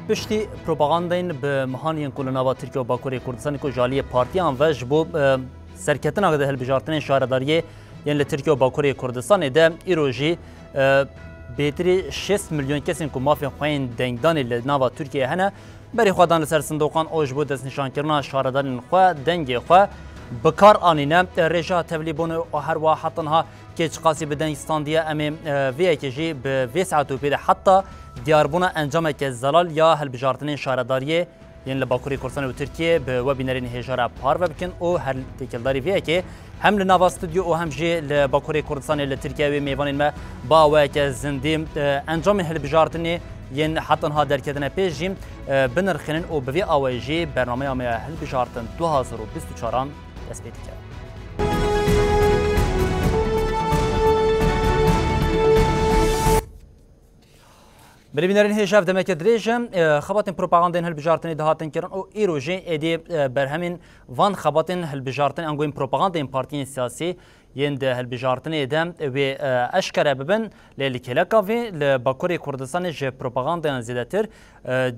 پشتی پروپاگاندین به مهانین کلناوا ترکیه و باکوری کردستانی که جالی پارتیان و جبو سرکتن آگده هلبجارتن شهرداریه یعنی ترکیه و باکوری کردستان ده ایروژی بهتری 6 میلیون کسی که مافی خوین دنگدانی لناوا ترکیه هنه بری خودان لسر صندوقان اوج بود دست نشان کردن شهردارین خو دنگی خو بکار آنینه رژا تولیبون و هر واحدنها که چقاسی بدن استاندیه امی وی کجی به 20 ساعت و پیده حتی دیاربونا انجام که زلال یا هلبجارتن شهرداریه یعنی لباکوری کردستان و ترکیه به وبینرین هجاره پار و بکن او هر تکلداری وی که هم لناوا استودیو و هم جی لباکوری کردستان لترکیه و میوانین ما با و که زندیم انجام هلبجارتنی ین حتی ها درکدن پیشیم بنرخنن و به آوایجی برنامه آمه هلبجارتن 2024 تثبیت کرد. بربینرین هیچ افت دمک دریجم خباتن پروپاگاندین هلبجارتنی دهاتن کردن او ایروژی ادی برهمین وان خباتن هلبجارتن انگوین پروپاگاندین پارتین سیاسی یند هلبجارتنی دم و اشکره ببن لیکلکا و لباکوری کردستان ج پروپاگاندین زیادتر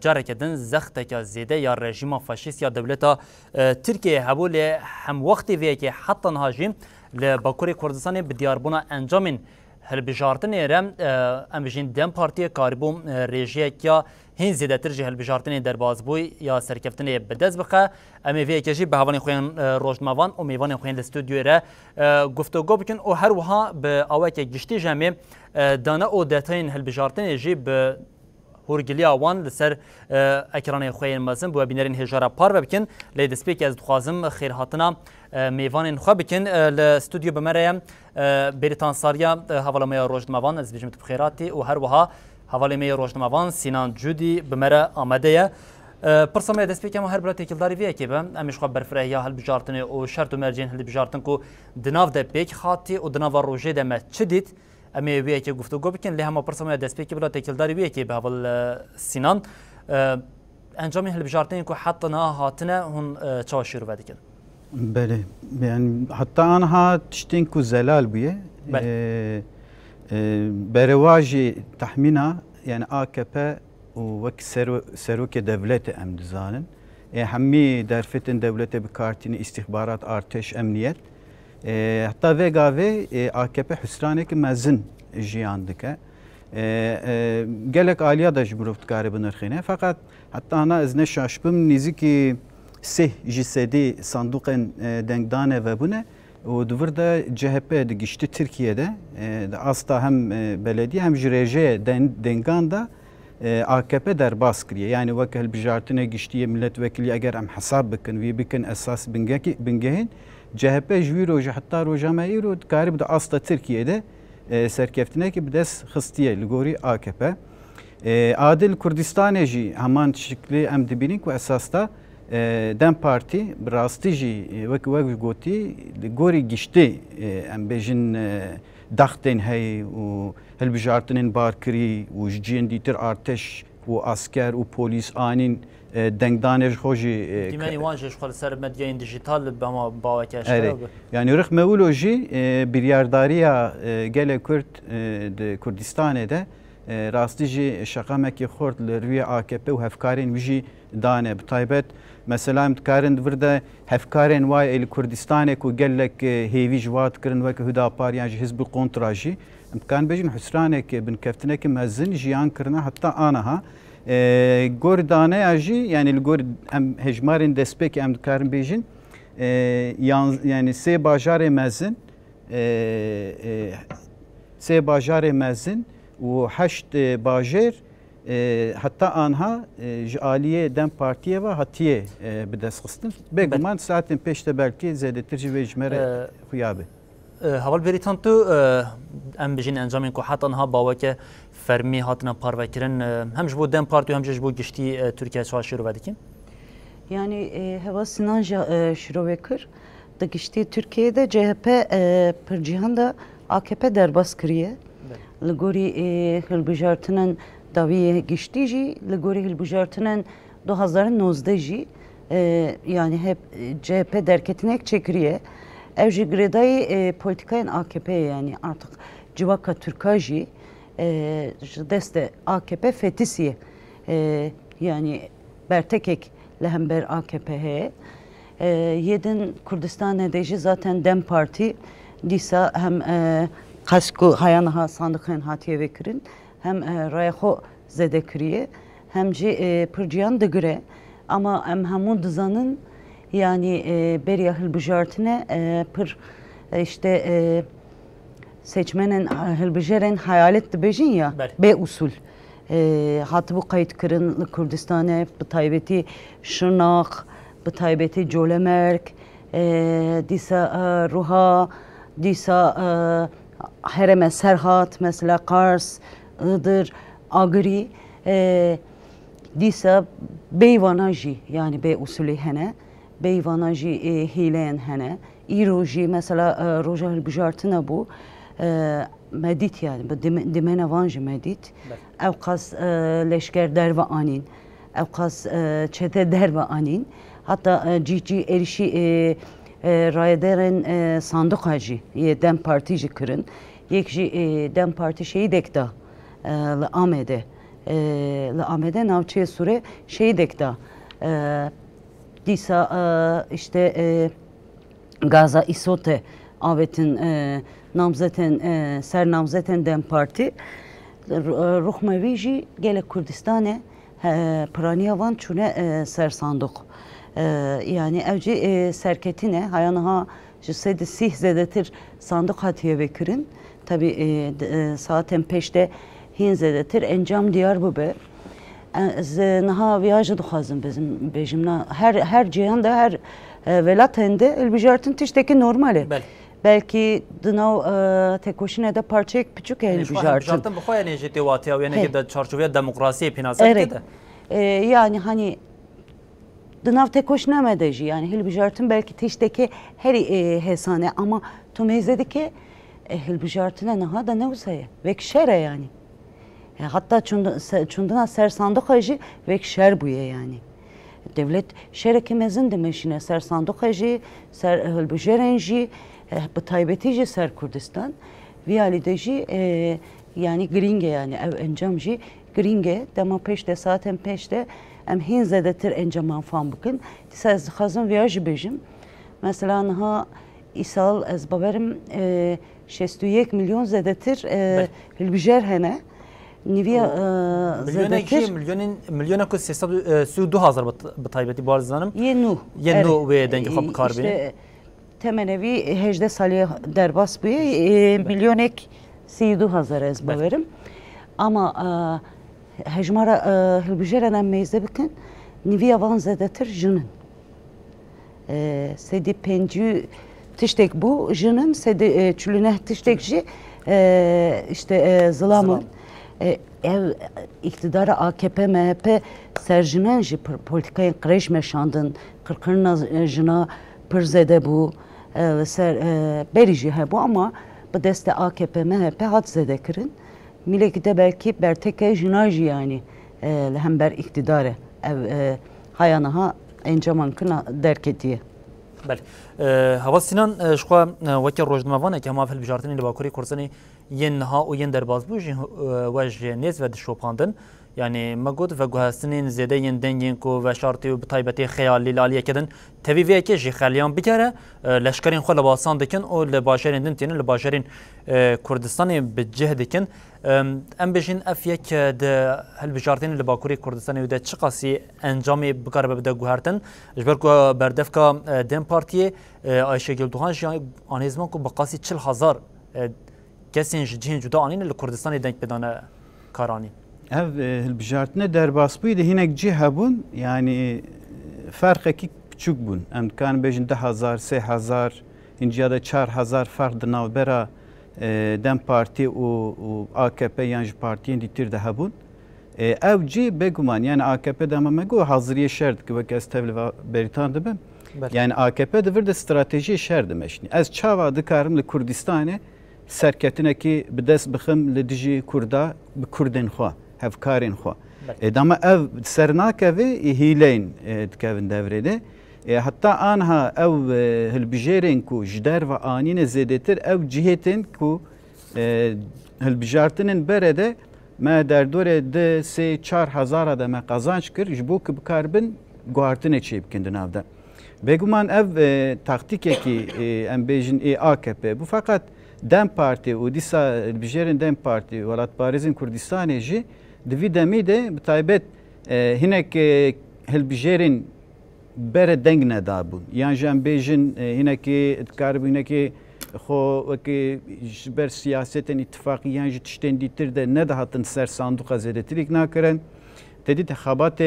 جارکدن زخت که زیاده یا رژیم فاشیست یا دولت ترکیه هبول هم وقتی وی که حتی نهاجیم لباکوری کردستان بدیاربونا انجامین هلبجارتن ایرم امروزین دم پارتی کاربوم رژیه که هین زیادتر جه هلبجارتن در بازبوی یا سرکفتن بدست بخه امی وی کشی به هوان خوین روزنامه‌وان و میوان خوین استودیو را گفتگو بکن و هر وها به آوای که گشتی جمع دانه او دتاین هلبجارتن جی به هورگلی آوان لسر اکران خوین مازن بو بینرین هجاره پار بکن لیدسپی که از دخوازم خیر هاتنا میوان خو بکن لاستودیو بمریم بریتانساریا حواله‌مای روزنامه‌وان از بیشتر بخیراتی و هر وها حواله‌مای روزنامه‌وان سینان جودی بمره آماده پرسمه دسپی که ما هر بلاد تکیلداری ویه که بم امیش خو برفره یا هلبجارتن و شرط و مرجین هلبجارتن کو دناو ده پیک خاطی و دناو روزه ده مچدید امی ویه که گفتگو بکن له ما پرسمه دسپی که بلاد تکیلداری ویه که به حوال سینان انجام هلبجارتن کو حتی نه هاتنه هون چاشیر و دیگه بله يعني حتى أنا تشتين كو زلال بيه برواجي تحمينا يعني AKP ووك سروك دولة أمن زانن همي درفتن دولة بكارتين استخبارات ارتش أمنيت حتى فيغا في AKP حسرانك مزن جيان دكا قالك آليا دا جمروفت كاري بنرخينه فقط حتى أنا إذن شاشبم نيزيكي سه جسدی صندوقن دنگدانه و بونه و دورده CHP دگشتی ترکیه'de asla hem belediye hem jüreje dengan da AKP derbas kiriye. Yani vakil bijartine giştiye milletvekili eğer em hesap bikin ve bikin esas bingehin CHP jüri roja hatta roja meyro karib da asla Türkiye'de serkeftine ki bides hıstiye ligori AKP. Adil Kurdistan'ı hemen şekli em dibinin ku esasta دم پارتی براستی جی وک گوتی گوری گشته ام بیشن دختن هی و هلبجارتنین بارکری و جین دیتر ارتش و اسکر و پلیس آنین دنگدانش خوشی دیمانی وانجش خال سر مدیای دیجیتال با ما باوکش یعنی رخ مولوژی بیارداریا گله کرد کردستانه ده راستی جی شقامه کی خورد لروی AKP و هفکارین ویجی دانه بتایبت مثلا متكارن ورده هفكارن واي الكردستان كو قالك هيفي جوات كرن وك هدا بار يعني حزب الكونتراجي مكان بيجن حسرانك بن كفتنك مازن جيان كرنا حتى انا ها غوردانه اجي يعني الغور ام هجمارن دسبك ام كارن بيجن يعني سي باجار مازن سي باجار مازن وحشت باجر حتی آنها جالیه دم پارتیه و هاتیه به دست خستن بگمان ساعت پیشته بلکی زیاده ترجیح جمره خویابه هوال بریتان تو ام بجین انجامین کو حتی آنها باوه که فرمی هاتنا پارو کرن همش بود دم پارتی و همش بود گشتی ترکیه چهار رو بدیکیم yani hava sinan şirove kır da gişti Türkiye'de CHP per cihanda AKP derbas kiriye ligori hilbijartının daviye geçti ji ligori hilbujartının 2019 ji yani hep CHP derketinek çekiriye evji gredayı politikayın AKP yani artık civaka Türkaji deste AKP fetisiye yani bertekek lehember AKP'ye yedin Kürdistan'da deji zaten Dem Parti disa hem kaşku hayanaha sandıkın hatiye vekirin hem rayho zedekriye hem pırciyan dıgre ama hem hamun dızanın yani beriya hilbijartine pır işte seçmenin hilbijeren hayalet dibejin ya be usul hatı bu kayıt kırın Kürdistan'a bu taybeti Şırnak bu taybeti Colemerk disa Ruha disa Hereme Serhat mesela Kars Iğdır Agri disa beyvanaji yani be usulü hene beyvanaji hileyen hene İroji mesela roja hilbijartına bu medit yani bu dimene vanjı medit evkaz leşker derve anin evkaz çete derve anin hatta cici erişi rayederen sandık hacı Dem Partici kırın yekji Dem Parti şeyi dekta Amede navçeye sure şeyi dekta disa işte Gaza İsote avetin namzeten ser namzeten Dem Parti ruhmevici gele Kürdistan'e praniya van çune ser sandık yani evci serketine hayanaha jisedi sih zedetir sandık hatiye vekirin tabi saaten peşte hin zedetir encam diyar bu be naha viyajı duhazım bizim bejimna her cihanda her velatende elbijartın tişteki normali. Belki dınav tekoşine de parçayık küçük elbijartın. Elbijartın bu kadar nejeti vatiya yani ki de çarşıya demokrasiye pinasat de. Yani hani dınav tekoşine medeji yani elbijartın belki tişteki her hesane ama tümeyzedeki elbijartına naha da ne usaya vekşere yani. Hatta çunduna ser sandık hacı vekşer buya yani. Devlet şereki mezin demeşine ser sandık hacı, ser hilbijerenji, bu taybetici ser Kürdistan, viyalideji yani gringe yani ev encamji gringe dema peşte zaten peşte em hin zedetir encaman fan bukun. Disa ez xazım viyajı bejim. Mesela naha isal ez baberim 61 milyon zedetir hilbijer hene. Nivya zedetir. Milyona kus hesap su 2000 betaybeti barzanım. Yenu ve dengi hap karbine. Temenevi hejde saliye derbas bu milyonek 2000 ez baberim. Ama hejmara hilbijerenen meyze bakın nivya van zedetir jının. Sedi pencu tiştek bu jının sedi çülüne tiştekji işte zılamın. Ev iktidara AKP, MHP serjinen ji politikayın kreş meşandın, kırkırına jina pırzede bu, ser berici he bu ama bu deste AKP, MHP hat zede kirin. Milekide belki berteke jina yani hem ber iktidare ev hayanaha encaman kına derketiye. بله هوا سینان شخوا وکی روزنامه‌وانه که ما فیل بجارتنی لباکوری کورسانی ین ها و ین درباز بوج وج نیز و دشوپاندن yani magod ve guhastinin zede yin dengin ku ve şartı ve taybeti xeyali laliye kedin teviviye ke ji xeliyan bir kere leşkerin xwe lebasan dikin o le başerin din tinin le başerin Kurdistanê bi cih dikin em bejin ev yek de helbijartên li Bakurê Kurdistanê de çi qasî encamê bikare bide guhertin ji ber ku berdevka Dem Partiyê Ayşegül Duhan ji anêzman ku bi qasî 40,000 kesên ji cihên cuda anîne li Kurdistanê denk bidane karanî. Ev hilbijartine derbas buydu hinek cihabun yani farkeki küçük bun. Em kan bejin 10,000, 3,000 inciya da 4,000 fark di navbera Dem Parti û AKP yan ji partiyen dîtir de hebûn. Ev cî beguman yani AKP de me got haziriye şer dike wek ez tevli beritan dibim. Yani AKP divir de stratejiye şer dimeşnî. Ez çawa dikarim li Kurdistanê serketinekî bi dest bixim li dijî Kurda bi Kurdên xwe. Hevkarên xwe. Dama ev sernakevê hîleyn dikevin devrede. Hatta anha ev hilbijêrên ku ji derve anîne zêdetir ev cihêtên ku hilbijartinên bere de ما دردور ده 3-4 هزار ده ما قازانچ کر جبو که بکاربن گوارتنه چی بکندن آفده بگومان اف تاکتیکی که ام بیجن AKP bu fakat Dem Parti و دیسا البجيرن دم Parti ولات باريزن كردستان جي دفي دمي ده بتايبت هناك هالبجيرن بره دنگ ندابون يعني جام بيجن هناك تكارب هناك خو وكي بر سياسة اتفاقية يعني تشتين دي ترد ندهاتن سر صندوق زيادتريك ناكرن تدي تخابات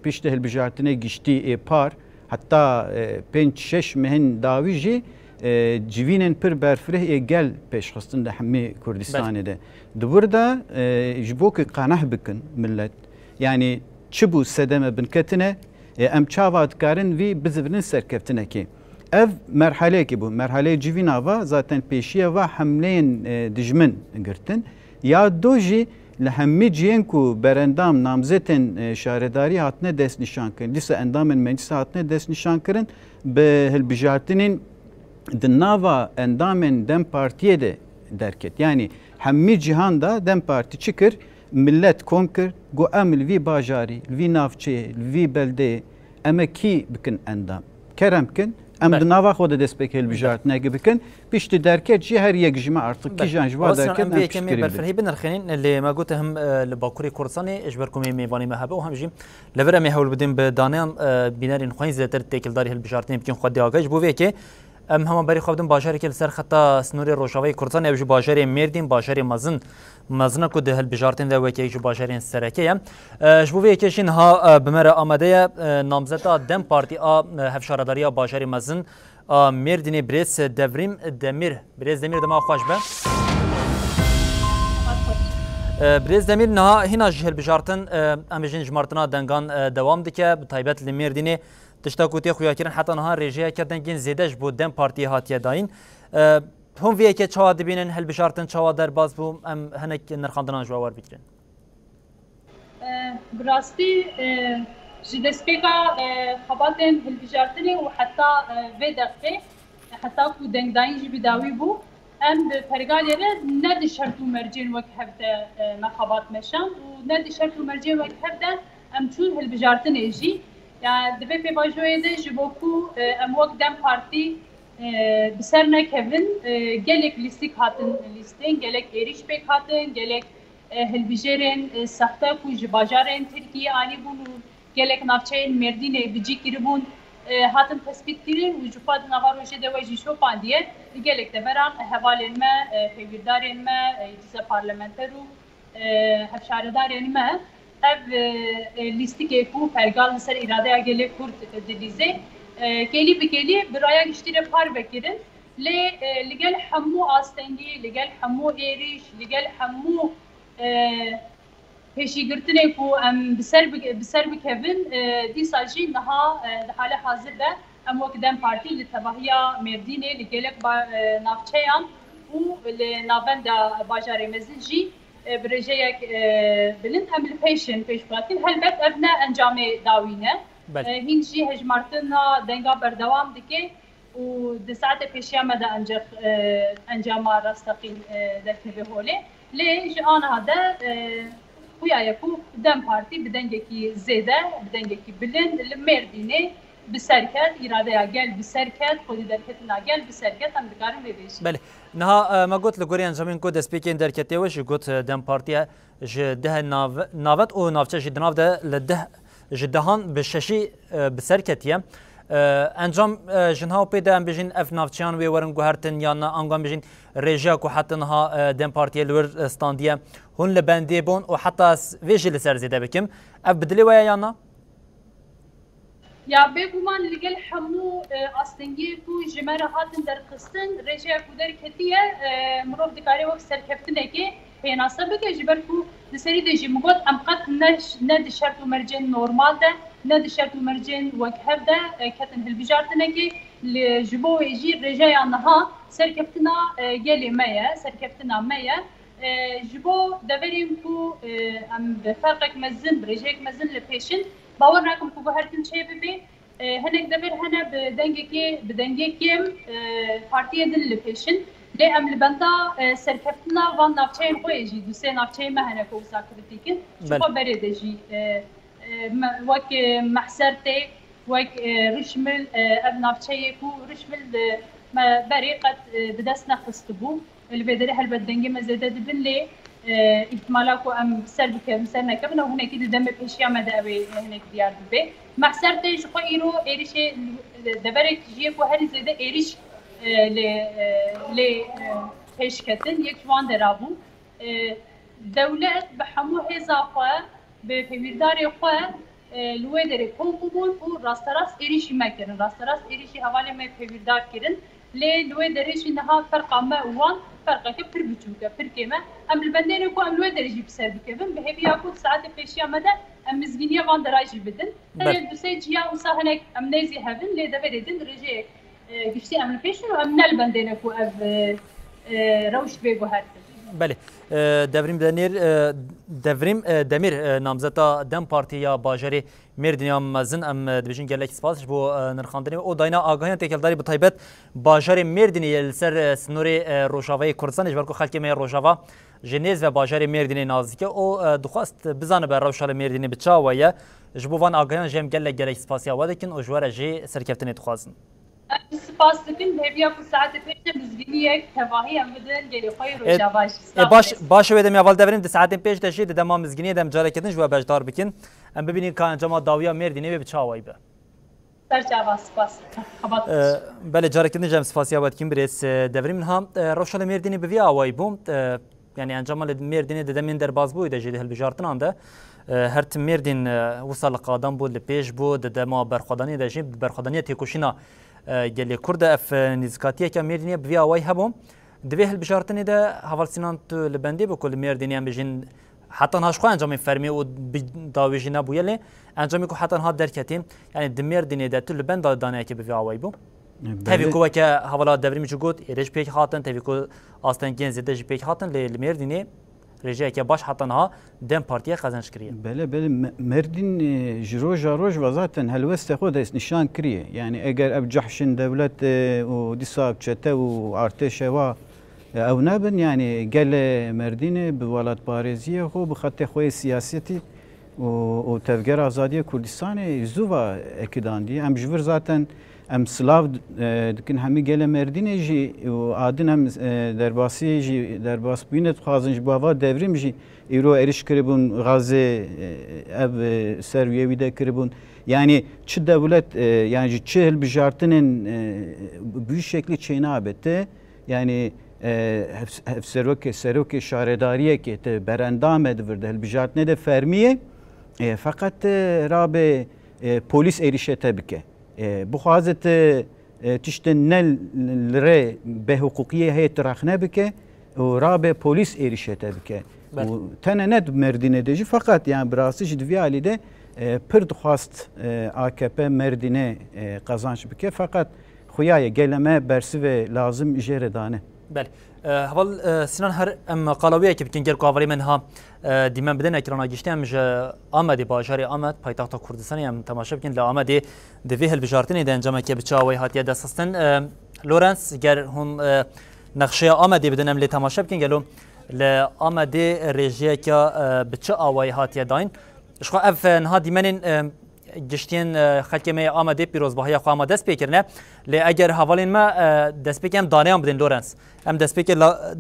بيشته البجارتنه گشتي بار حتى 5-6 مهن داويجي جوینن پر برفره گل پیش خستن ده همه کردستان ده دبرده جبو که قانح بکن ملت يعني چبو سدمه بنكتنه ام چاوات کارن وی بزبنن سرکفتنه کی اف مرحله کی بو مرحله جوینا و zaten پیشیه و حملین دجمن گرتن یا دوجی لهمی جین کو برندام نامزتن شهرداری هاتنه دست نشان کردن لیسه اندامن مجلس هاتنه دست نشان کردن به هالبجارتنین دناوا اندامن دم partiye de derket yani hemmi cihanda dem parti çıkır millet konkır go emil vi bajari vi navçe vi belde emeki bikin endam keremkin em dnava xwe despek helbijart nege bikin pişti derket ji her yek jime artık ki janjva derket em piştkirin berfirhi bin erxinin li ma gote hem li bakurê Kurdistanê ejberkum ê mêvanê me hebe û hem jî li vir em ê hewl bidin bi daniyan bînerên xwe zêdetir têkildarî helbijartinê bikin xwe diagaj bû vê ki ام هم بری خواهدم باجری که سر خطا سنوری روشاوی کردستان یا جو باجری مردین باجری مزن کو ده بجارتن ده وکی جو باجری سرکیه جبوی کشین ها بمر آماده نامزدا دم پارتی آ هفشارداری باجری مزن مردین بریس دوریم دمیر بریس دمیر دما خوش به بریز دمیر نه هینا جهل بجارتن امجین جمارتنا دنگان دوام دکه بتایبت لمردینه تشتاکوتی خویا کردن حتی نها رژیا کردن گین زیدش بود دم پارتی هاتیه داین هم ویه که چوا دبینن هل بشارتن چوا در باز بو ام هنک نرخاندنان جوار بکرن براستی جدسپیکا خباتن هل بشارتنی و حتی و دقیقه حتی کو دنگ داین جی بداوی بو ام پرگالیره ند شرط و مرجین وک هفته مخابات مشان و ند شرط و مرجین وک هفته ام چون هل بشارتنی جی يعني دبي في باجوية ده جبوكو أموك دم بارتي بسرنا كيفن جالك ليستيك هاتن ليستين جالك إيريش بيك هاتن جالك هالبجارين سختاكو جباجارين تركيا أني بونو جالك نافشين مردين بيجي كربون هاتن تثبيت كرين وجفات نغاروجة ده وجي شو بانديه جالك دبران هوالين ما فيوردارين ما جزء بارلمانترو هفشاردارين ما ev listike ku pergal ser irade gele kurt dilize keli bikeli biraya giştire par bekirin legel hamu astengi legel hamu eriş legel hamu peşigirtine ku em biser bikevin disaji naha hale hazırda em vakdem parti li tabahiya merdine legelek navçeyan u le navenda bajaremezin ji برجيك بلند هم البيشن پیش باتین هلبت ابنا انجام داوینه هینجی هجمارتنا دنگا بردوام دکه و دساعت پیشیا مده انجام راستقی دکه به هوله لیج آن هذا خویا یکو دم پارتی بدنگه کی زیده بدنگه کی بلند مردینه بسرکت اراده گل بسرکت خودی درکتنا گل بسرکت هم دکارم ببیش بله نها ما قلت لگوری انجامین کو دسپیکین درکتی وش قلت دم پارتیا جده ناوت او نافچه جد ناو ده لده جدهان بششی بسرکتیه انجام جنها پیدا ام بجین اف نافچیان وی ورن گوهرتن یا نه انگام بجین رژیا کو حتی نها دم پارتیا لور استاندیه هون لبندی بون و حتی ویجی لسر زیده بکم اف بدلی ویا یا نه یا بگومان لگل همو استنگی کو جمعه هاتن در قسطن رژیا کو در کتیه مروف دکاری وقت سرکفتنه که پیاناسته بگه جبر کو دسری دیجی مگود امقات ند شرط و مرجن نورمال ده ند شرط و مرجن وکهب ده کتن هلبجارتنه که لجبو ایجی رژیا نها سرکفتنا گلی مایه سرکفتنا مایه جبو دوریم کو ام بفرقك مزن برژیک مزن لپیشن باور نکم که هرتن چه ببی هنگ دبر هنه بدنگی کم پارتیه دل لپیشن لێ ئەم li benda serkeftina van navçeyên xwe jî du sê navçeyê me hene ku wisa kirîtîkin ji xwe berê de jî wek mehser tê wek Rişmil ev navçeyê ku Rişmil me berê qet di dest nexistibû li vê derê helbet dengê me zêde dibin lê ihtimala ku em ser bikevin ser nekevin ew hinekî di demê pêşiya me de ew ê hinek diyar bibe mehser tê ji xwe îro êrişê deverek jiye ku herî zêde êriş lê pêşketin yek ji wan derabû dewlet bi hemû hêza xwe bi pêwîrdarê xwe li wê derê kom bûbûn û rasterast êrişî me kirin rasterast êrişî hevalê me pêwîrdar kirin lê li wê derê jî niha ferqa me û wan ferqeke pir biçûk e pir kêm e em li bendêrê ku em li wê derê jî bi ser bikevin bi hêviya ku saetê pêşiya me de em mizgîniya van derayê jî bidin herê du sê ciya wisa hinek em nêzî hevin lê deverê din rêjeyek giştî em li pêşin û em ne li bendêrê ku ev rewş bêguhertin بله devrim demir namzeta Dem Partiya bajarê Mêrdîniya mezin em dibêjin gelek spas ji bo nirxandinê o dayna agahiyan têkeldarî bi taybet bajarê Mêrdînê li ser snorê Rojavayê Kurdistanê ji ber ku xelkê me Rojava ji nêz ve bajarê Mêrdînê nazik e o dixwast bizane ber rewşa li Mêrdînê bi çawa ye ji bo van agahiyan jê em gelek spasiya we dikin û ji we re jê serkeftinê dixwazin spas dikin hêviya ku saetê pêş mizgîniyek tevahî em bidin gelê xwe Rojava baş wê dem heval deverîn di saetên pêş de jî di dema mizgîniyê dem careketin ji we bejdar bikin em bibînin ka encama dawiya Mêrdînê wê bi çawayî be serçava spas belê careketin jem spasiya we dikin birêz devrim ha rewşa li Mêrdînê bi vî awayî bû yani encama li Mêrdînê di demên derbazbûyê de jî di hilbijartinan de her tim Mêrdîn wisa li qadan bû li pêş bû di dema berxwedaniyê de jî berxwedaniya têkoşîna gelê Kurd ev nîzikatiyeka Mêrdînê bi vî awayî hebû divê hilbijartinê de hevalsînan tu li bendê bû ku li Mêrdînê em bijîn hetan ha ji xwe encamên fermî û dawê jî nebûye lê encamê ku hetan hat derketê yani di Mêrdînê de tu li benda daneyekê bi vî awayî bû tevî ku weke hevala devrimî jî got êrêj pêk hatin tevî ku astengên zêde jî pêk hatin lê li Mêrdînê rêjeyeke baş hetan ha Dem Partiya qezenc kiriye بله Mêrdîn ji roja roj ve zaten helwestê xwe dest nîşan kiriye yani eger ev cehşin devlet û dîsa çete û artêşe wa ew nebin yani gelê Mêrdînê bi welatparêziyê xwe bi xetê xwe siyasîtî û tevgera azadiya Kurdistanê zû ve ekidandiye em ji vir zaten em silav dikin hemî gelê Mêrdînê jî û adin em derbasiyê jî derbasbûyînê dixwazin ji bo ava devrim jî îro êriş kiribûn Gazê ev ser wê wî de kiribûn yani çi devlet yani ji çi hilbijartinên bû şeklî çênabe te yani serokê şaredariyekê te berendamê divir de hilbijartinê de fermiye feqet rabe polîs êrişê te bike bixwazit tiştên ne li rê bêhuquqiyê heye tiraxne bike û rabe polîs êrişê te bike û tene ne di Mêrdînê de jî feqet yani bi rastî jî di vî alî de pir dixwast AKP Mêrdînê qezanç bike feqet xuyaye geleme bersivê lazim jê re dane belê heval Sinan her em qalawiyekê bikin gel ku avarê min ha dîmen bidin ekrana giştî em ji Amedê bajarê Amed paytaxta Kurdistanê em temaşe bikin li Amedê di vê hilbijartinê de encameke bi çawayî hatiye destxistin Lorenz ger hûn nexşeya Amedê bidin em lê temaşe bikin gelo li Amedê rêjiyeka bi çi awayî hatiye dayîn ji xwe ev niha dîmenên giştiyên xelkê me Amedê pîrozbahiya xwe ama dest pêkirine lê eger hevalên me destpêk em daneyan bidin Lorenz em destpêkê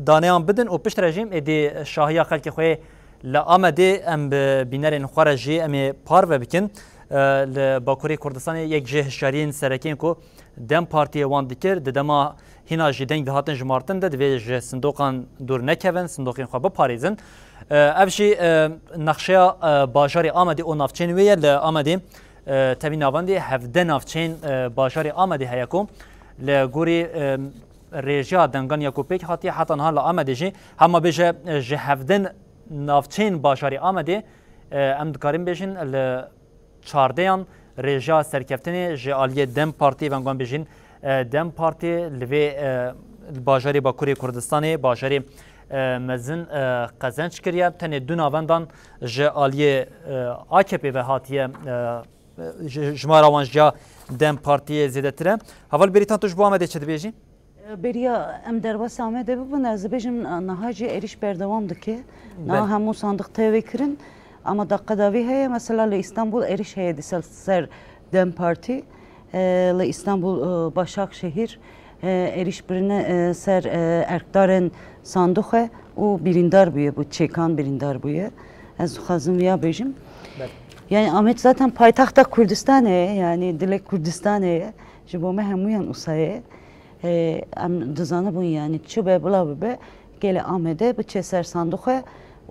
daneyan bidin û pişt re jî êdî şahiya xelkê xwe li Amedê em bi bînerên xwe re jî em ê parve bikin li Bakurê Kurdistanê yek ji hişyariyên serekên ku Dem Partiyê wan dikir di dema hîna jî deng dihatin ji martin de divê ji sindoqan dûr nekevin sindoqên xwe biparêzin ev jî nexşeya bajarê Amedê û navçeyên wê ye li Amedê tevî navandê hevde navçeyên bajarê Amedê heye ku li gorî rêjiya dengan ya ku pêk hatiye hetan ha li Amedê jî hema bêje ji hevde navçeyên bajarê Amedê em dikarin bêjin li çardeyan rêjiya serkeftinê ji aliyê Dem Partiyê vengan bêjin Dem Partî li vê bajarê Bakurê Kurdistanê bajarê mezin qezenç kiriye tenê du navendan ji aliyê AKP ve hatiye jimara wan jiya Dem Partiyê zêdetir e heval berîtan tu ji bo Amedê çi dibêjî Beriya em derbas Amedê bibin ez dibêjim niha jî êriş berdewam dike. Niha hemû sandıqtayê wê kirin ama daqiqa wî heye mesela li İstanbul êriş heye dîsel ser Dem Parti li İstanbul Başakşehir êriş birine ser erkdarên sanduxe û birîndar bûye bu çêkan birîndar bûye. Ez dixwazim vêya bêjim. Yani Amed zaten paytaxta Kurdistanê ye yani dilek Kurdistanê ye ji bo me hemûyan Usayê. Em dizanibûn yani çi be bila bibe gelê Amedê biçe ser sanduxe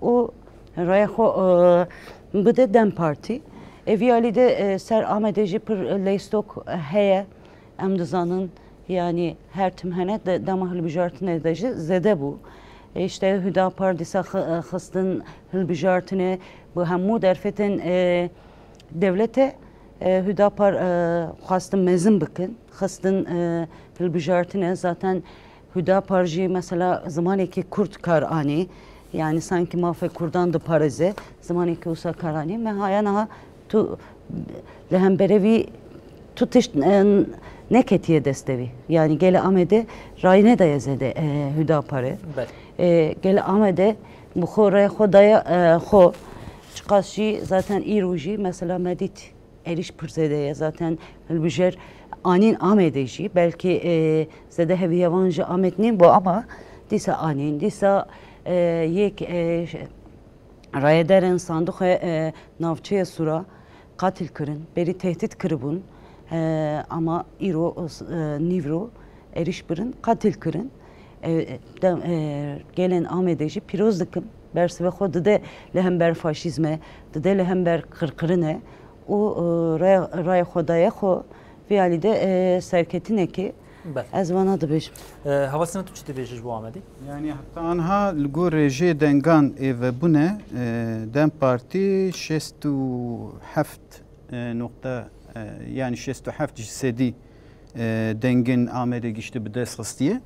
û raya xwe bide Dem Parti. Vî alî de ser Amedê jî pir lêstok heye em dizanin yani her tim hene dema hilbijartinê de jî zêde bû. İşte Hüdapar dîsa xistin hilbijartinê bu hemû derfetên devletê Hüdapar xwastin mezin bikin. Xistin hilbijartinê zaten Hüdapar jî mesela zamanekî Kurd kar anî yani sanki mafê Kurdan diparêze zamanekî wisa kar anî me haya niha tu li hemberî wî tu tişt neketiye destevî yani gelê Amedê rayî nedaye zêde Hüdaparê. Gelê Amedê bu xwe raya xwe daye xwe çiqas jî zaten îro jî mesela me dît êriş pir zêde ye zaten hilbijer anîn Amedê jî belkî zêde hevî wan ji Amed nîn bu ama dîsa anîn dîsa yek rayedarên sanduxe navçeya Sura qatil kirin berî tehdit kiribûn ama îro nîvro êriş birin qatil kirin. Gelên Amedê jî pîroz dikin bersiva xwe dide li hember faşîzme dide li hember qirqirinê û raya xwe daye xwe vî alî de serketinekê ez vana dibêjim. Hevasina tu çi dibêjî ji bo Amedê? Yani hatta anha li gor rêjê dengan ê vebûne Dem Parti 67 nokta yani 67 cisedî dengin Amedê giştî bi dest xistiye.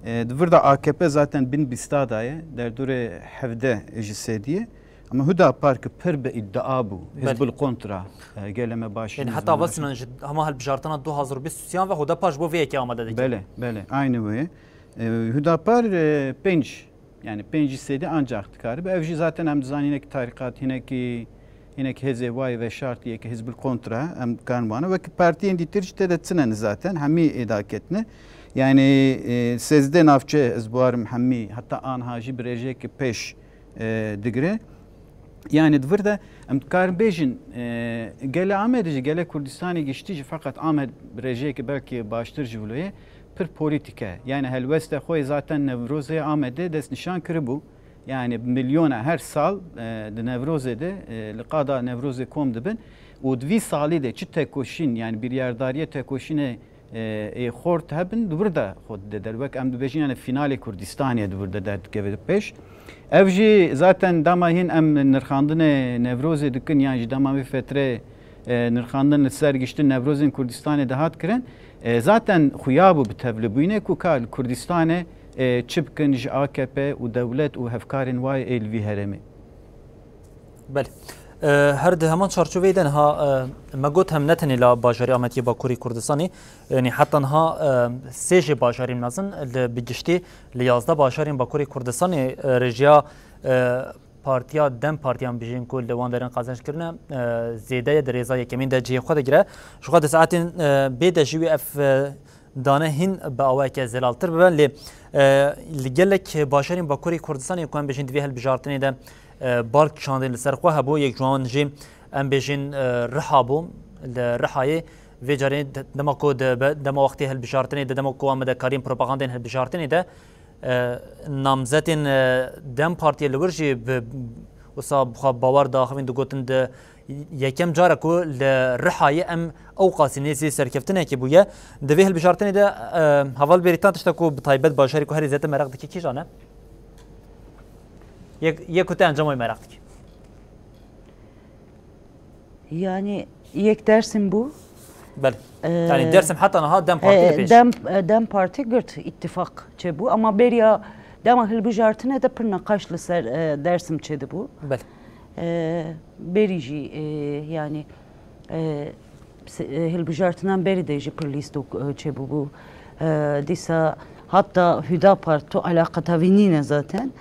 Divir da AKP zaten bin bîsta daye derdorê hevde cisedîye ama Hüdapar ki pir bi iddia bû Hizbul Kontra geleme başî. Yani hatta vasınan ji hema hilbijartina 2020 ve Hüdapar ji bo vê yekê amade dike. Bele aynı wê. Hüdapar 5 yani 5 cisedî ancak dikarî. Ev jî zaten em dizanîne ki tarikat hinekî hêzê wayê ve şartiyekî Hizbul Kontra em karin wana wekî partiyên dîtir ji tê de çinin zaten hemî êda ketine. Yani sezde navçe ez buarım hemî hatta anha jî bi rêjekî pêş digire. Yani divir de em dikarin bêjin gelê Amedê jî gelê Kurdistanê giştî jî feqet Amed bi rêjekî belkî baştir ji vîloyê pir polîtik e. Yani helwesta xwe zaten Nevrozê Amedê destnîşan kiribû. Yani milyona her sal di Nevrozê de li qada Nevrozê kom dibin û di vî salî de çi tekoşîn yani biryardariye tekoşînê xort hebin divir de xwe dide wek em dibêjin yani finalê Kurdistanê divir de derdikeve pêş. Ev jî zaten dema hîn em nirxandinê Nevrozê dikin yani ji dema vê fetrê nirxandin li ser giştin Nevrozên Kurdistanê de hat kirin. Zaten xuya bû bi tevlibûnê ku ka li Kurdistanê çi bikin ji AKP û dewlet û hevkarên wayê ê li vî herêmê. Belê. Her di heman çarçoveyê de niha me got hem netenê la bajarî Amediyê Bakurê Kurdistanê yani heta niha sê jê bajarên mezin li bi giştî li 11 bajarên Bakurê Kurdistanê rejiya Partiya Dem Partiyan bijîn ku li wan derin qazançkirine zêdeye di rêza yekemîn de cihê xwe de gire ji xwe di saetên bê de jî wê ev dane hîn bi awayeke zelaltir bibe lê li gelek bajarên Bakurê Kurdistanê ku em bijîn divê hilbijartinê de balk çandên li ser xwe hebû yek ji wan jî em bêjin riha bû li Rihayê vê carê dema ku dema wextê hilbijartinê de dema ku em de karîn propagandên hilbijartinê de namzetên Dem Partiye li wir jî wisa bawer daxivîn digotin de yekem cara ku li Rihayê em ew qasî nêzî serkeftinekê bûye di vê hilbijartinê de heval bêrîtan tişta ku bi taybet bajarî ku herî zêde mereq dike kîjan e? Yek ku te encamoy merak dike. Yani yek dersim bu. Bel. Yani dersim hatta naha Dem Parti peş. Dem Parti girt ittifak çe bu ama beriya dema hilbijartine de pir naqaşlı ser dersim çedi bu. Bel. Berici yani hilbijartinan beri de jî pir lîstok çe bu Disa hatta Hüdapar to alakata vinine zaten.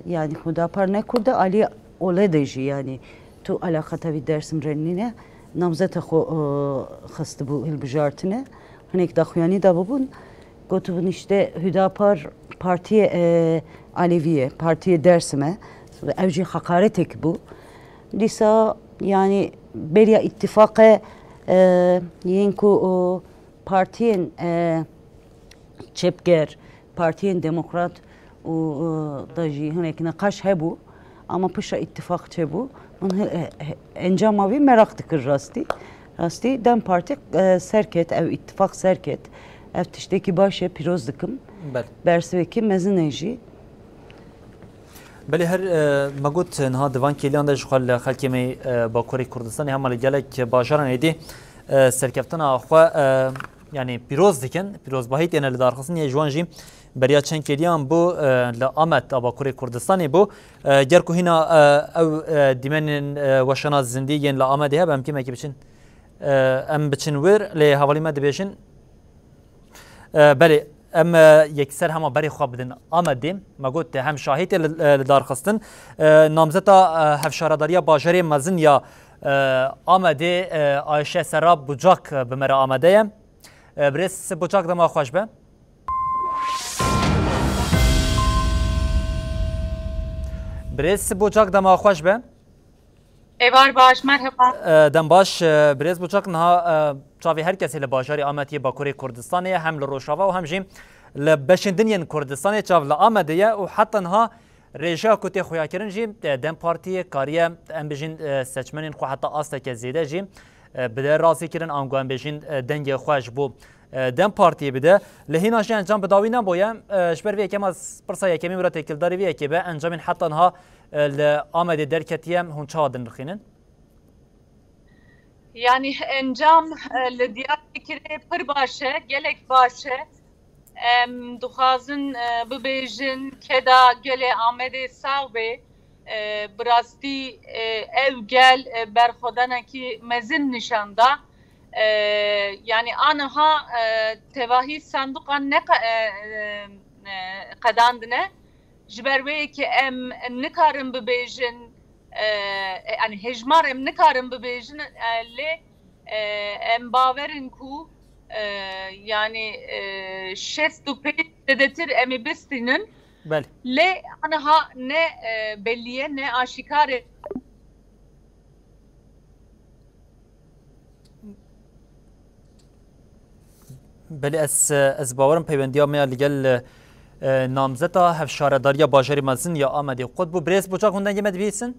Yani Hüdapar ne kurda Ali Oledeji yani to alakata vi dersim rennine namzeta xo xastı bu hilbijartine. Hanek da xuyani da bubun. Gotubun işte Hüdapar partiye Aleviye, partiye Dersim'e evci hakaretek bu. Disa yani Beria ittifakı yenku partiyen çepger, partiyen demokrat o daji hanek nakaş hebu ama pışa ittifak çebu. Encamavi merak tıkır rasti. Rasti dem parti serket ev ittifak serket. Ev tişteki başı piroz dıkım. Bersveki mezineji. بله هر مگوت نه دوان کلیان داشت خال خالکی می با کره کردستان هم مال جلک باجران ایدی سرکفتن آخوا یعنی پیروز دیکن پیروز باهیت یعنی لدارخصن یه جوان جیم بریا چند کلیان بو لآمد با کره کردستانی بو گر که هنا او دیمن وشنا زندی یعنی لآمده هم هم کیم کی بچن ام بچن ور لی حوالی مد بیشن بله ام یکسر همه بری خواب بدن آمدیم مگوت هم شاهید لدار خستن نامزتا هفشارداریا باجری مزن یا آمده آیشه سراب بجاک بمرا آمده برس بجاک دما خوش به برس بجاک دما خوش به ایوار باش مرحبا دم باش برس بجاک نها چاوی هر کسی لباجاری آمدی با کره کردستانه هم لروشاوا و هم جیم لبشندنین کردستانه چاو لآمده و حتی نها رژا کتی خویا کرن جیم دم پارتی کاریه ام بجین سچمنین خو حتی آسته که زیده جیم بده رازی کرن آنگو ام بجین دنگ خوش بو دم پارتی بده لهینا جی انجام بداوی نبویم شبر وی کم از پرسا یکمی مرا تکلداری وی که به انجامین حتی نها لآمده درکتیم هون چادن رخینن Yani encam Diyarbakır'e pır başı, gelek başı. Duhazın bibejin keda gele Ahmed'e sağbe brasti ev gel berxodana ki mezin nişanda yani anha tevahi sandukan ne kadandine jiberve ki nikarim bibejin yani hejmar em nikarim bibejin le em baverin ku yani şestu pek dedetir emi bestinin le anha ne belliye ne aşikare بله از باورم پیوندی ها لگل نامزتا هفشارداریا باجری مزن یا آمدی خود بو بریز بوچا خوندن یه مدویسن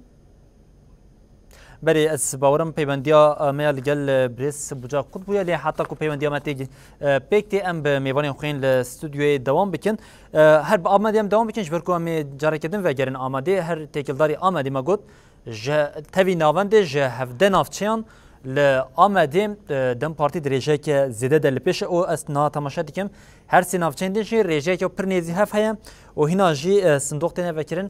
بله از باورم پیوندی ها لگل بریز بوچا خود بویا لی حتی کو پیوندی ها متیگی پیکتی ام به میوانی خوین لستودیوی دوام بکن هر با آمدی هم دوام بکن جبر کو امی جاره کردن و گرن آمدی هر تکلداری آمدی ما گود جه تاوی ناونده جه هفده نافچیان لآمدیم دم پارتی درجه که زیاده دل پیش او استنا تماشا دیکم هر سی نافچندی جی رجه که پر نیزی هف هیم و هینا جی صندوق تنه وکرن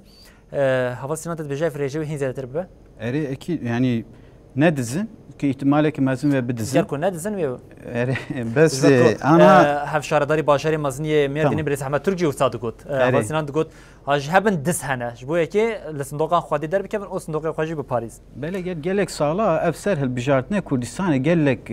هوا سینات بجای رجه و هین زیاده تر به اری اكيد يعني ندزن كي احتمالك مازن بدزن يركو ندزن ويو بس انا هفشارداري باشري مزنيه ميرديني بريس احمد ترجي وصاد قلت هوا سينات قلت هاج هبن دس هنا شبويه كي لصندوق خدي در بكبر او صندوق خواجي بباريس بلا قالك صالا افسر هالبجارتنا كردستان قالك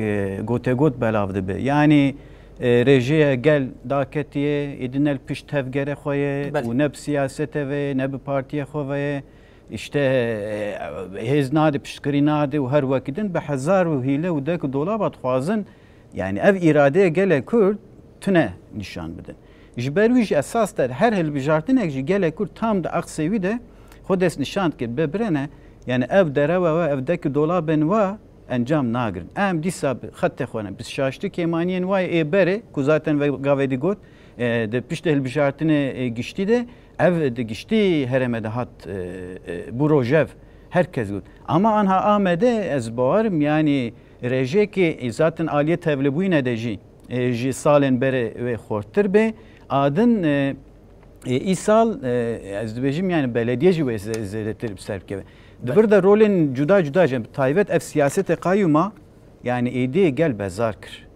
غوتي غوت بلاف دبي يعني رژه گل داکتیه ایدنل پیش تفگره خویه و نب سیاسته و نب پارتیه خویه işte heznadı pişkirinadı ve her vakitten be hazar ve hile ve dek dolabat xwazin yani ev iradeye gele Kurd tüne nişan bidin. Jberwiş esas der her hilbijartinek ji gele Kurd tam da aksevi de xodes nişan kir bebrene yani ev dereva ve evdeki dolabın ve encam nagirin. Em disa xatte xwana biz şaştı kemaniyen vay ebere ku zaten ve gavedi got de pişte hilbijartine gişti de ev de gişti heremede hat bu rojev herkes gut. Ama anha amede ez bavarım yani reje ki zaten aliye tevlibuy nedeji ji salen bere ve xortir be adın isal ez dibejim yani belediyeci ve zedetir serkeve. Dibir rolün cuda jem tayvet ev siyasete kayyuma yani idi gel bezar kir.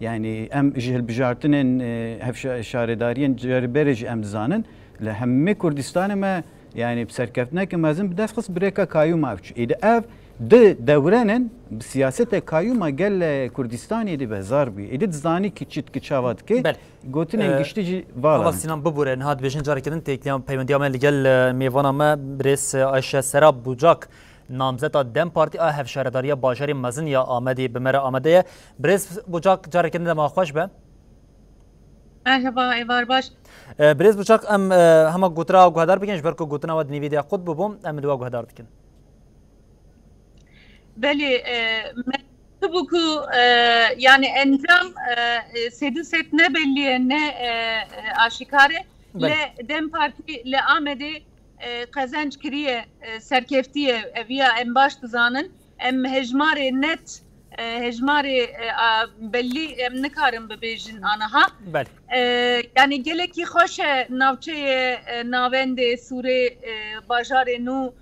yani em ji hilbijartinên hevşaredariyên ceriberê jî em dizanin li hemû Kurdistanê me yani serkeftinekê mezin bi dest xist birêka kayyûma ev çû. Êdî ev di dewrenin siyasetê kayyûma gel Kurdistanê dî bezar bûye. Êdî dizanî ki çît ki çawa dike gotinên giştî jî vala. Sinan bibûre nihat bêjin careketin têkiliyan peywendiya me li gel mêvana me birêz Ayşe Serap Bucak namzeta Dem Partî a hevşaredariya bajarê mezin ya Amedê bi me re amade ye. Birêz Bucak careketin de ma xweş be. Merhaba Evar baş. Birêz Bucak em hema gotira guhedar bikin ji ber ku gotina we di nîvê de xut bibûm em li we guhedar dikin. Belli bu ku yani encam seduset ne belli ne aşikare le Dem Parti le Amedê qezanc kiriye serkeftiye eviya em baş dizanın em hejmarê net hejmarê belli em nikarin bibêjin anaha yani gelekî xweş e navçeyê navendê Sûrê bajarê nû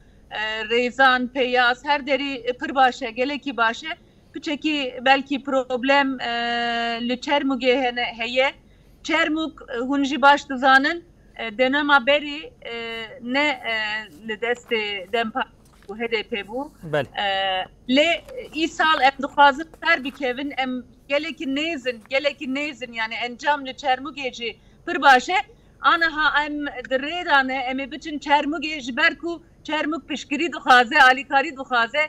Rêzan, Peyas her derî pir baş e gelekî baş e piçekî belkî problem li Çermûgê heye Çermûg hûn jî baş dizanin denema berî ne li destê Dem Parti û HDP bû lê îsal em dixwazin ser bikevin em gelekî nêzin yani encam li Çermûgê jî pir baş e anaha em di rê de em ê biçin Çermûgê ji ber ku Çermûg piştgirî dixwaze alîkarî dixwaze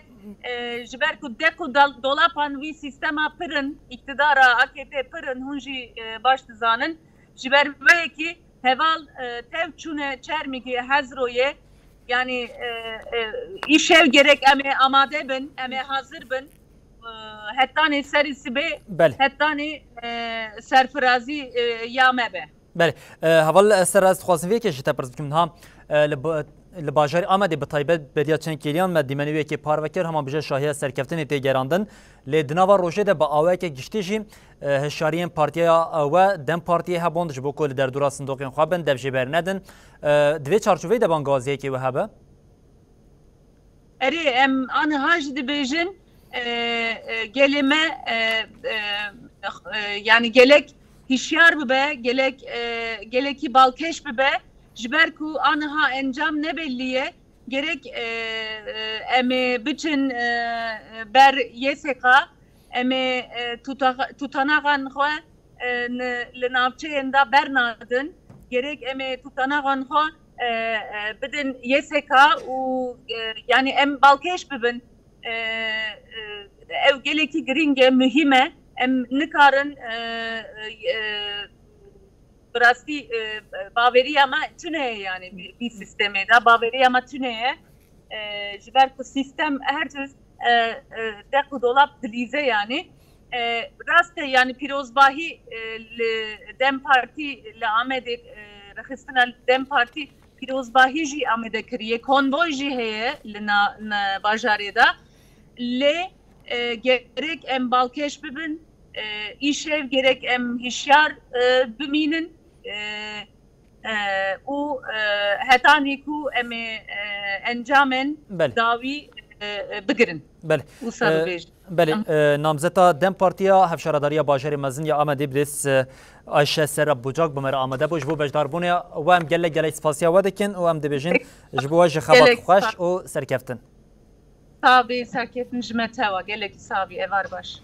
ji ber ku dek û dolapan wî sîstema pirin îktidara AKP pirin hûn jî baş dizanin ji ber wekî heval tev çûne Çermîgê Hezroyê yani îşev gerek em ê amade bin em ê hazir bin hettanê serî sibê hettanê serfirazî ya me be. Belê heval ser ez dixwazim vêkê ji te pirs bikim ha li bajarê Amedê bi taybet bediya çend kêliyan me dîmenî wekê parvekir hema bije şahiya serkeftinê tê gerandin lê di nava rojê de bi awayekê giştî jî hişyariyên partiya we Dem Partiyê hebond ji bo ku li derdora sindoqên xwe bin dev jê bernedin divê çarçoveyê de bangaziyekê we hebe erê em aniha jî dibêjin gelê me yani gelek hişyar bibe gelekî balkêş bibe ji ber ku aniha encam ne belliye gerek em ê biçin ber YSK em ê tutanaxan xwe li navçeyên de bernadin gerek em ê tutanaxan xwe bidin YSK û yani em balkêş bibin ev gelekî giring e mühim e em nikarin Rastî baveriya me tune yani bir sistemê de baveriya me tune ye ji ber ku sistem her tür dek û dolap dilîze yani rast e yani pirozbahî li Dem Parti li Amedê rexistina Dem Parti pirozbahî jî Amedê kiriye konvoy jî heye li bajarê de lê gerek em balkêş bibin îşev gerek em hişyar bimînin û hetanî ku em ê encamên dawî bigirin. Belê namzeta Dem Partiya hevşaredariya bajarê mezin ya Amedê birêz Ayşe Serap Bucak bi me re amade bû ji bo bejdarbûnê we em gelek spasiya we dikin û em dibêjin ji bo we ji xebat xweş û serkeftin. Savî serkeftin ji me tewa gelekî savî evar baş.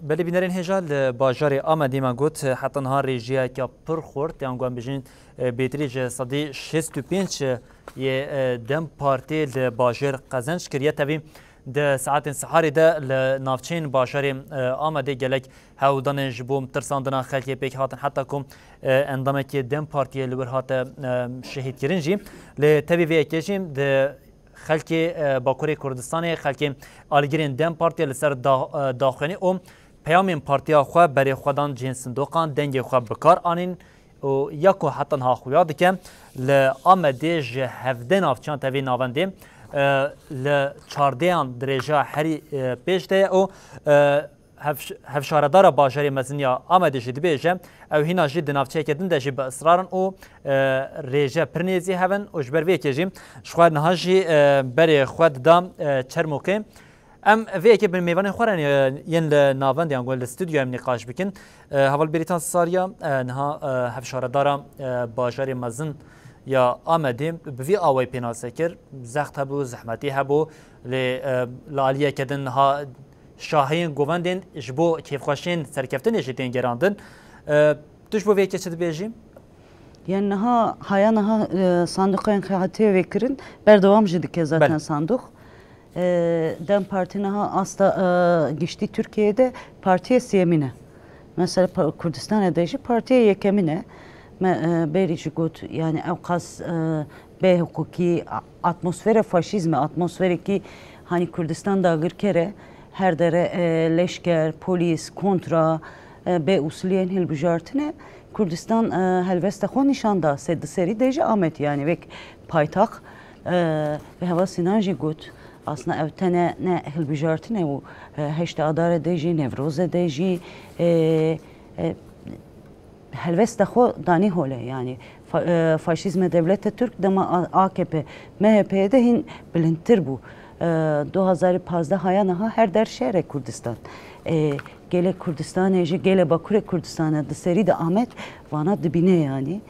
Belê bînerên hêja li bajarê Amedê me got heta niha rêjiyeka pir xurt yan wan bijin bêtirî ji sedî 65 yê Dem Partî li bajêr qezenc kiriye tevî di saetên siharê de li navçeyên bajarê Amedê gelek hewdanên ji bo tirsandina xelkê pêk hatin heta ku endamekî Dem Partiyê li wir hate şehîdkirin jî lê tevî vê yekê jî di xelkê Bakurê Kurdistanê xelkê alîgirên Dem Partiya li ser daxuyanî û peyamên partiya xwe berê xwedan cihên sindoqan dengê xwe bikar anîn û ya ku heta niha xuya dike li Amedê ji hevdê navçeyan tevî navendê li çardeyan dirêja herî pêş de ye û hevşaredara bajarê mezin ya Amedê jî dibêje ew hîna jî di navçeyekê din de jî bi israrin û rêje pir nêzî hevin û ji ber vê yekê jî ji xwe niha jî berê xwe dida Çermûkê ام وی که میوان خورن ین ناوند یان گل استودیو ام نقاش بکن حوال بریتان ساریا نها هفشاره دارم باجار مزن یا آمدیم بوی آوای پیناسه کر زخت هبو زحمتی هبو لالیه کدن ها شاهین گووندین جبو کیف خوشین سرکفتن نشیتین گراندن توش بو وی که چه بیجیم Yani naha haya naha sandıkların kıyafeti vekirin berdevam jidike zaten sandık. Dem Parti naha asla geçti Türkiye'de partiye siyemine. Mesela Kürdistan edeji partiye yekemine. Berici gut yani evkas be hukuki atmosfere faşizme atmosferi ki hani Kürdistan'da gırkere her dere leşker polis kontra be usuliyen hilbijartine Kürdistan helveste xo nişanda seri deji Ahmet yani ve paytak ve hava sinajı gut aslında evtene ne hilbijartine o heşte adare deji nevroze deji helveste xo dani hole yani faşizme devlete Türk dema AKP MHP'de hin bilintir bu 2015 hayanaha her der şehre Kürdistan gele Kürdistan eji gele Bakure Kürdistan'a da seri de Ahmet vana dibine yani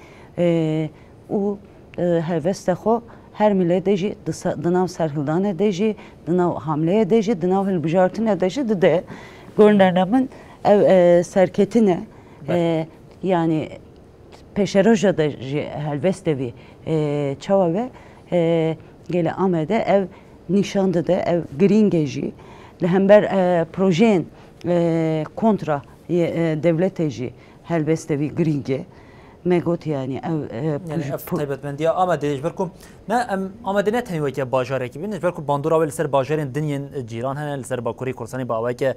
o helveste xo her millet eji dınav serhildan edeji dınav hamle edeji dınav hilbijartın edeji de görünemin serketine yani peşeroja da helvestevi çava ve gele Ahmet'e ev nişandı da ev gringeji lehember projen kontra devleteci helbestevi gringe megot yani taybetmendiye Ahmet berkum ne Ahmet ne teniyor ki bajarı ki biz berkum bandura ve ser bajarın dünyanın ciran hene ser Bakuri Kursani bawa ki